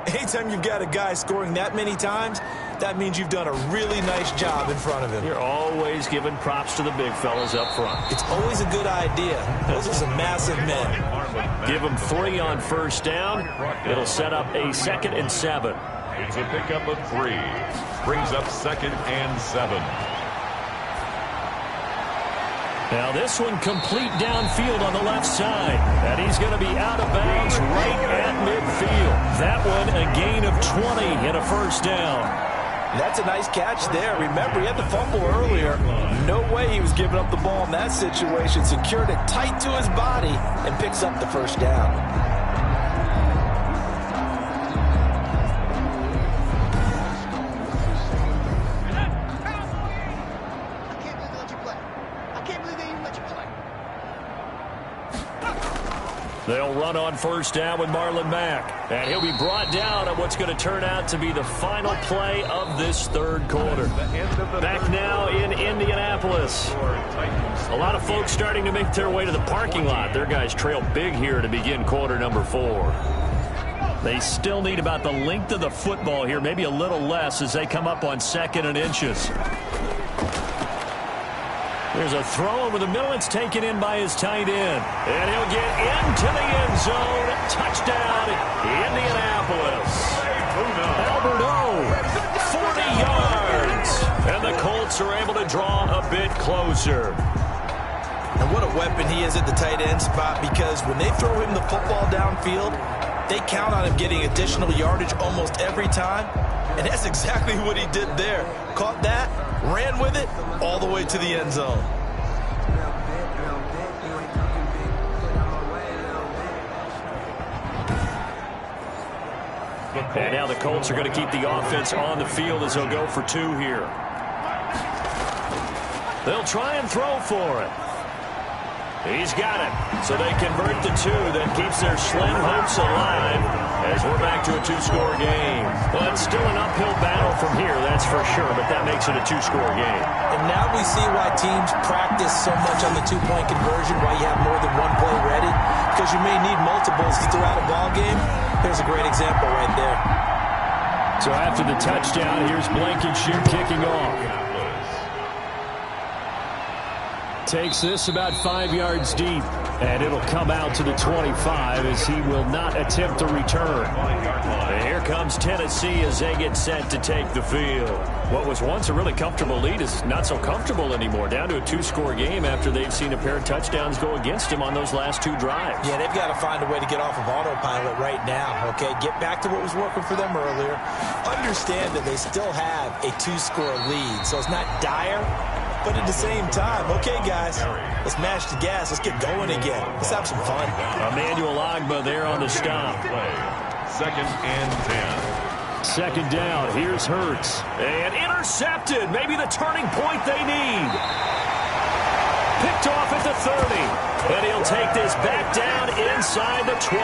Anytime you've got a guy scoring that many times, that means you've done a really nice job in front of him. You're always giving props to the big fellas up front. It's always a good idea. Those are some massive men. Give them 3 on first down. It'll set up a 2nd and 7. It's a pickup of 3. Brings up 2nd and 7. Now this one complete downfield on the left side. And he's going to be out of bounds right at midfield. That one a gain of 20 and a first down. That's a nice catch there. Remember, he had the fumble earlier. No way he was giving up the ball in that situation. Secured it tight to his body and picks up the first down. They'll run on first down with Marlon Mack. And he'll be brought down on what's going to turn out to be the final play of this third quarter. Back now in Indianapolis. A lot of folks starting to make their way to the parking lot. Their guys trail big here to begin quarter number 4. They still need about the length of the football here, maybe a little less as they come up on 2nd and inches. There's a throw over the middle. It's taken in by his tight end. And he'll get into the end zone. Touchdown, Indianapolis. Alberto, 40 yards. And the Colts are able to draw a bit closer. And what a weapon he is at the tight end spot, because when they throw him the football downfield, they count on him getting additional yardage almost every time. And that's exactly what he did there. Caught that, ran with it, all the way to the end zone. And now the Colts are going to keep the offense on the field as they'll go for 2 here. They'll try and throw for it. He's got it. So they convert the 2. That keeps their slim hopes alive as we're back to a 2-score game. Well, it's still an uphill battle from here, that's for sure, but that makes it a 2-score game. And now we see why teams practice so much on the 2-point conversion, why you have more than one play ready, because you may need multiples to throw out a ball game. There's a great example right there. So after the touchdown, here's Blankenship kicking off. Takes this about 5 yards deep, and it'll come out to the 25 as he will not attempt to return. And here comes Tennessee as they get set to take the field. What was once a really comfortable lead is not so comfortable anymore, down to a 2-score game after they've seen a pair of touchdowns go against him on those last 2 drives. Yeah, they've got to find a way to get off of autopilot right now, okay? Get back to what was working for them earlier. Understand that they still have a 2-score lead, so it's not dire. But at the same time, okay, guys, let's mash the gas. Let's get going again. Let's have some fun. Emmanuel Ogbah there on the stop. 2nd and 10. 2nd down. Here's Hurts. And intercepted. Maybe the turning point they need. Picked off at the 30. And he'll take this back down inside the 20.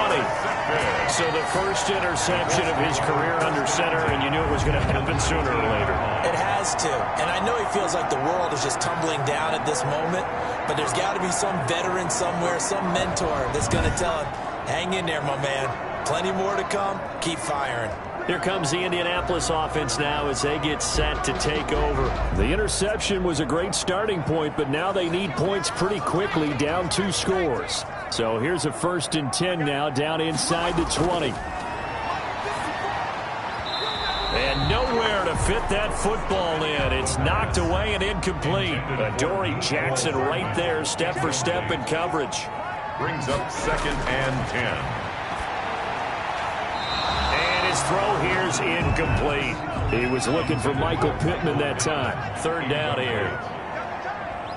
So the first interception of his career under center, and you knew it was going to happen sooner or later. It has to. And I know he feels like the world is just tumbling down at this moment, but there's got to be some veteran somewhere, some mentor that's going to tell him, hang in there, my man. Plenty more to come. Keep firing. Here comes the Indianapolis offense now as they get set to take over. The interception was a great starting point, but now they need points pretty quickly, down 2 scores. So here's a 1st and 10 now, down inside the 20. And nowhere to fit that football in. It's knocked away and incomplete. Adoree Jackson right there, step for step in coverage. Brings up 2nd and 10. throw here's incomplete. He was looking for Michael Pittman that time. Third down here.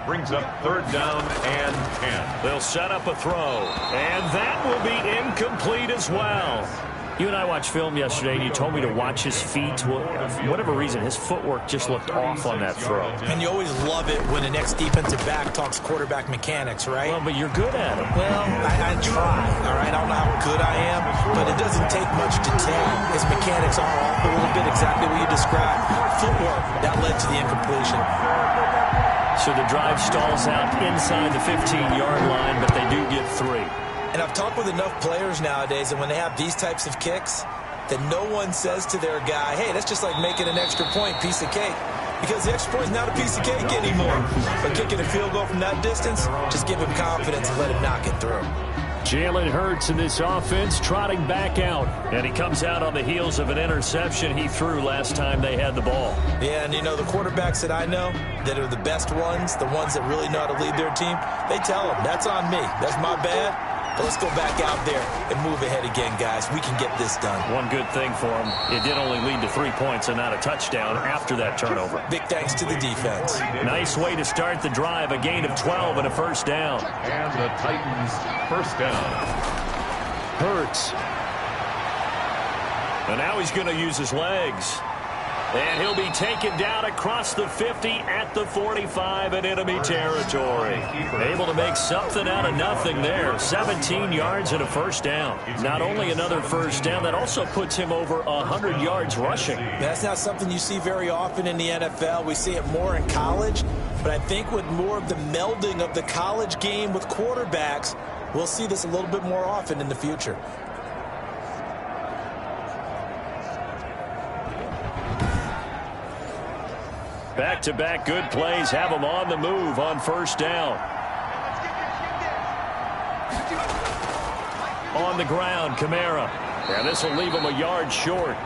Brings up third down and 10. They'll set up a throw, and that will be incomplete as well. You and I watched film yesterday, and you told me to watch his feet. Well, for whatever reason, his footwork just looked off on that throw. And you always love it when the next defensive back talks quarterback mechanics, right? Well, but you're good at it. Well, I try, all right? I don't know how good I am, but it doesn't take much to tell. His mechanics are off a little bit, exactly what you described. Footwork, that led to the incompletion. So the drive stalls out inside the 15-yard line, but they do get 3. And I've talked with enough players nowadays, and when they have these types of kicks, that no one says to their guy, hey, that's just like making an extra point, piece of cake. Because the extra point is not a piece of cake anymore. But kicking a field goal from that distance, just give him confidence and let him knock it through. Jalen Hurts in this offense trotting back out. And he comes out on the heels of an interception he threw last time they had the ball. Yeah, and you know, the quarterbacks that I know that are the best ones, the ones that really know how to lead their team, they tell them, that's on me. That's my bad. But let's go back out there and move ahead again, guys. We can get this done. One good thing for him, it did only lead to 3 points and not a touchdown after that turnover. Big thanks to the defense. Nice way to start the drive, a gain of 12 and a first down. And the Titans first down. Hurts. And now he's going to use his legs. And he'll be taken down across the 50 at the 45 in enemy territory. Able to make something out of nothing there. 17 yards and a first down. Not only another first down, that also puts him over 100 yards rushing. That's not something you see very often in the NFL. We see it more in college. But I think with more of the melding of the college game with quarterbacks, we'll see this a little bit more often in the future. Back-to-back good plays have them on the move on first down. On the ground, Kamara. And this will leave him a yard short.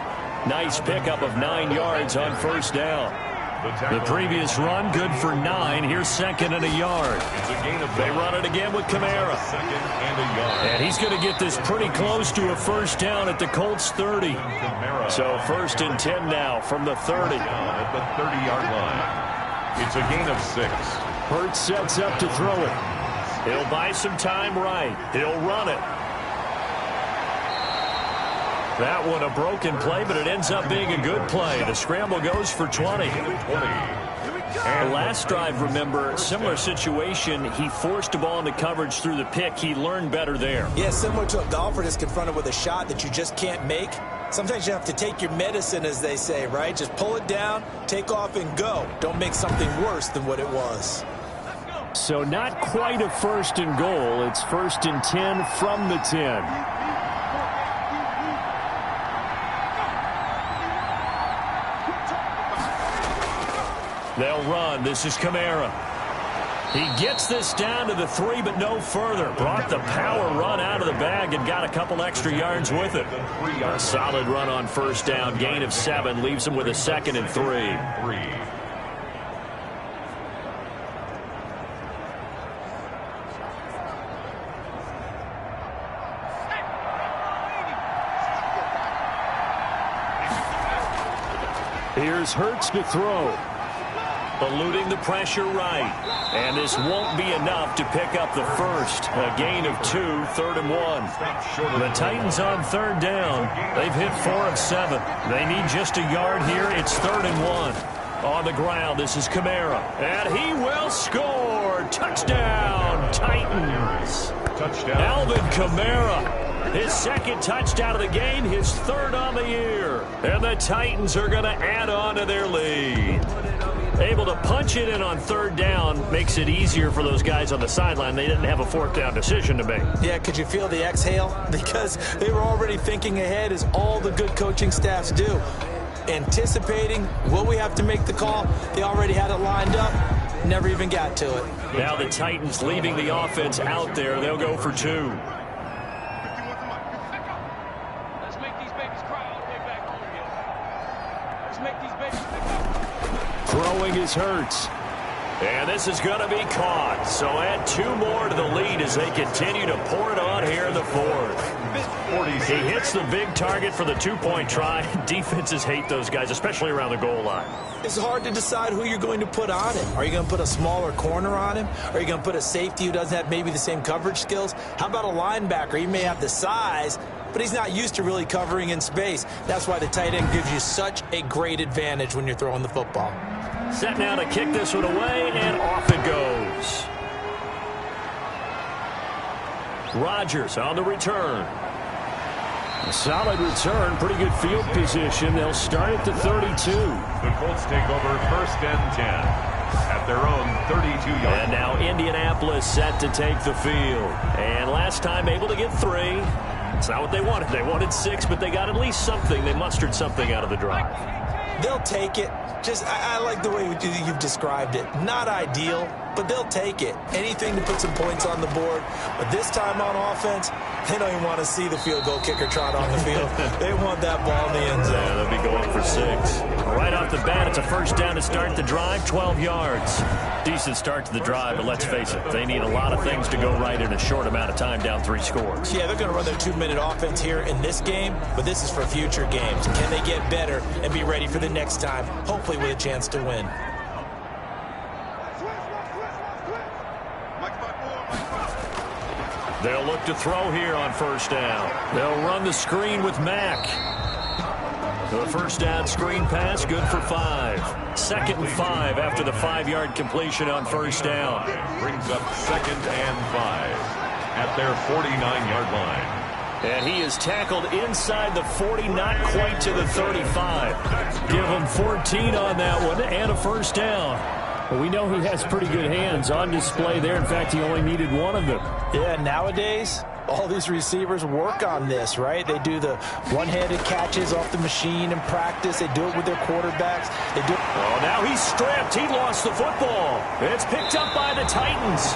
Nice pickup of 9 yards on first down. The previous run, good for 9. Here's second and a yard. They run it again with Kamara. And he's going to get this pretty close to a first down at the Colts 30. So first and 10 now from the 30. At the 30-yard line. It's a gain of 6. Hurts sets up to throw it. He'll buy some time right. He'll run it. That one a broken play, but it ends up being a good play. The scramble goes for 20. The last drive, remember, similar situation. He forced a ball into coverage through the pick. He learned better there. Yeah, similar to a golfer that's confronted with a shot that you just can't make. Sometimes you have to take your medicine, as they say, right? Just pull it down, take off, and go. Don't make something worse than what it was. So not quite a first and goal. It's first and 10 from the 10. They'll run. This is Kamara. He gets this down to the 3, but no further. Brought the power run out of the bag and got a couple extra yards with it. A solid run on first down. Gain of 7 leaves him with a second and 3. Here's Hurts to throw. Eluding the pressure right. And this won't be enough to pick up the first. A gain of 2, third and 1. The Titans on third down. They've hit 4 of 7. They need just a yard here. It's third and 1. On the ground, this is Kamara. And he will score. Touchdown, Titans. Touchdown. Alvin Kamara. His second touchdown of the game, his third on the year. And the Titans are going to add on to their lead. Able to punch it in on third down makes it easier for those guys on the sideline. They didn't have a fourth down decision to make. Yeah, could you feel the exhale? Because they were already thinking ahead, as all the good coaching staffs do. Anticipating, will we have to make the call? They already had it lined up. Never even got to it. Now the Titans leaving the offense out there. They'll go for 2. Throwing is Hurts. And this is going to be caught. So add 2 more to the lead as they continue to pour it on here in the 4th. He hits the big target for the two-point try. Defenses hate those guys, especially around the goal line. It's hard to decide who you're going to put on him. Are you going to put a smaller corner on him? Are you going to put a safety who doesn't have maybe the same coverage skills? How about a linebacker? He may have the size, but he's not used to really covering in space. That's why the tight end gives you such a great advantage when you're throwing the football. Set now to kick this one away, and off it goes. Rodgers on the return. A solid return, pretty good field position. They'll start at the 32. The Colts take over 1st and 10 at their own 32-yard. And now Indianapolis set to take the field. And last time able to get 3. It's not what they wanted. They wanted 6, but they got at least something. They mustered something out of the drive. They'll take it. I like the way you've described it. Not ideal, but they'll take it. Anything to put some points on the board. But this time on offense, they don't even want to see the field goal kicker trot on the field. They want that ball in the end zone. Yeah, they'll be going for 6. Right off the bat, it's a first down to start the drive, 12 yards. Decent start to the drive, but let's face it, they need a lot of things to go right in a short amount of time, down 3 scores. Yeah, they're going to run their 2-minute offense here in this game, but this is for future games. Can they get better and be ready for the next time, hopefully with a chance to win? They'll look to throw here on first down. They'll run the screen with Mack. The first down screen pass, good for 5. 2nd and 5 after the 5-yard completion on first down. Brings up 2nd and 5 at their 49-yard line. And he is tackled inside the 40, not quite to the 35. Give him 14 on that one and a first down. Well, we know he has pretty good hands on display there. In fact, he only needed 1 of them. Yeah, nowadays, all these receivers work on this, right? They do the one-handed catches off the machine in practice. They do it with their quarterbacks. They do. Oh, now he's stripped. He lost the football. It's picked up by the Titans.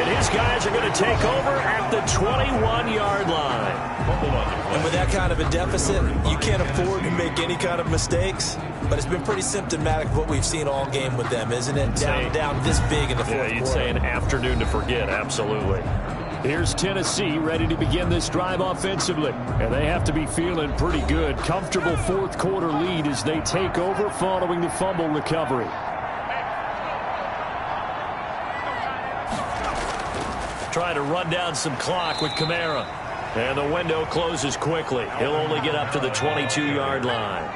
And his guys are going to take over at the 21-yard line. And with that kind of a deficit, you can't afford to make any kind of mistakes. But it's been pretty symptomatic of what we've seen all game with them, isn't it? Down this big in the fourth quarter. You'd say an afternoon to forget, absolutely. Here's Tennessee ready to begin this drive offensively. And they have to be feeling pretty good. Comfortable fourth quarter lead as they take over following the fumble recovery. Try to run down some clock with Kamara. And the window closes quickly. He'll only get up to the 22-yard line.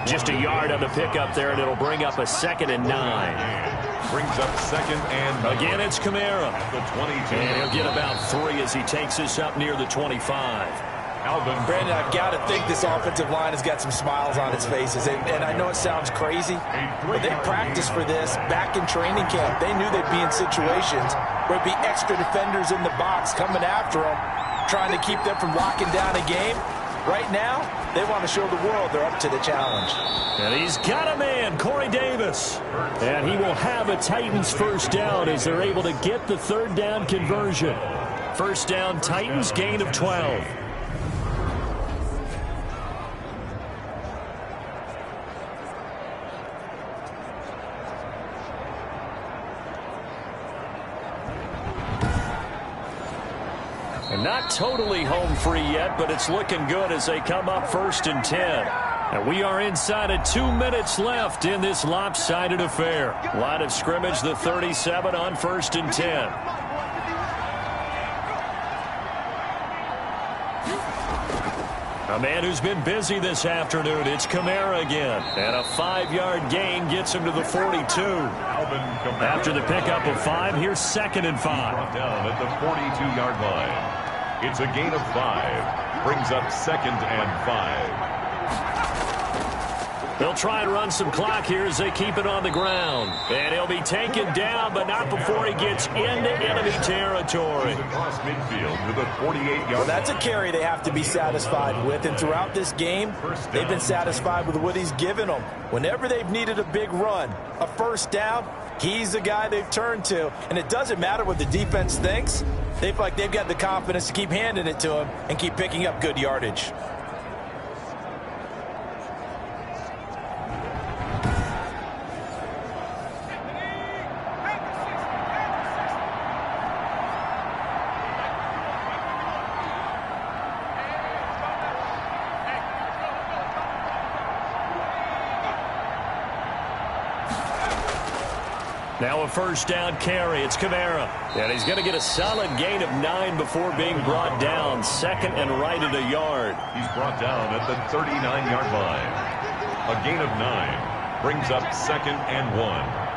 Just a yard on the pickup there, and it'll bring up a 2nd and 9. Brings up 2nd and 9. Again, it's Kamara. The 22. And he'll get about 3 as he takes this up near the 25. Brandon, I've got to think this offensive line has got some smiles on its faces. And I know it sounds crazy, but they practiced for this back in training camp. They knew they'd be in situations where it'd be extra defenders in the box coming after them, trying to keep them from locking down a game. Right now, they want to show the world they're up to the challenge. And he's got a man, Corey Davis. And he will have a Titans first down as they're able to get the 3rd down conversion. First down, Titans, gain of 12. And not totally home free yet, but it's looking good as they come up 1st and 10. And we are inside of 2 minutes left in this lopsided affair. Line of scrimmage, the 37 on 1st and 10. A man who's been busy this afternoon, it's Kamara again. And a 5-yard gain gets him to the 42. After the pickup of 5, here's 2nd and 5. Down at the 42-yard line. It's a gain of 5. Brings up 2nd and 5. They'll try and run some clock here as they keep it on the ground. And he'll be taken down, but not before he gets into enemy territory. Across midfield to the 48-yard Well, that's a carry they have to be satisfied with. And throughout this game, they've been satisfied with what he's given them. Whenever they've needed a big run, a first down, he's the guy they've turned to. And it doesn't matter what the defense thinks. They feel like they've got the confidence to keep handing it to him and keep picking up good yardage. Now a first down carry. It's Kamara. And he's going to get a solid gain of 9 before being brought down. Second and right at a yard. He's brought down at the 39-yard line. A gain of 9 brings up second and 1.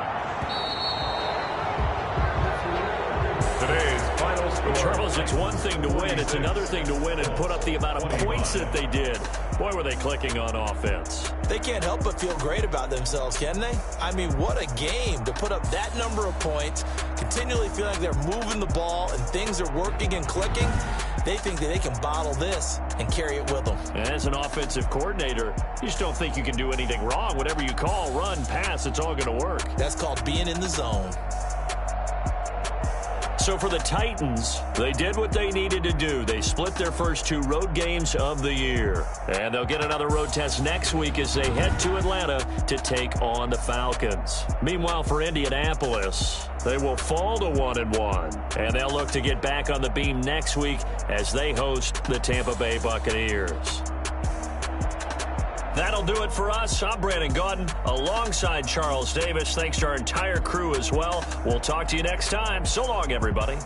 Today's final score. Charles, it's one thing to win. It's another thing to win and put up the amount of points that they did. Boy, were they clicking on offense. They can't help but feel great about themselves, can they? I mean, what a game to put up that number of points, continually feel like they're moving the ball and things are working and clicking. They think that they can bottle this and carry it with them. And as an offensive coordinator, you just don't think you can do anything wrong. Whatever you call, run, pass, it's all going to work. That's called being in the zone. So for the Titans, they did what they needed to do. They split their first 2 road games of the year. And they'll get another road test next week as they head to Atlanta to take on the Falcons. Meanwhile, for Indianapolis, they will fall to 1-1. And they'll look to get back on the beam next week as they host the Tampa Bay Buccaneers. That'll do it for us. I'm Brandon Gaudin alongside Charles Davis. Thanks to our entire crew as well. We'll talk to you next time. So long, everybody.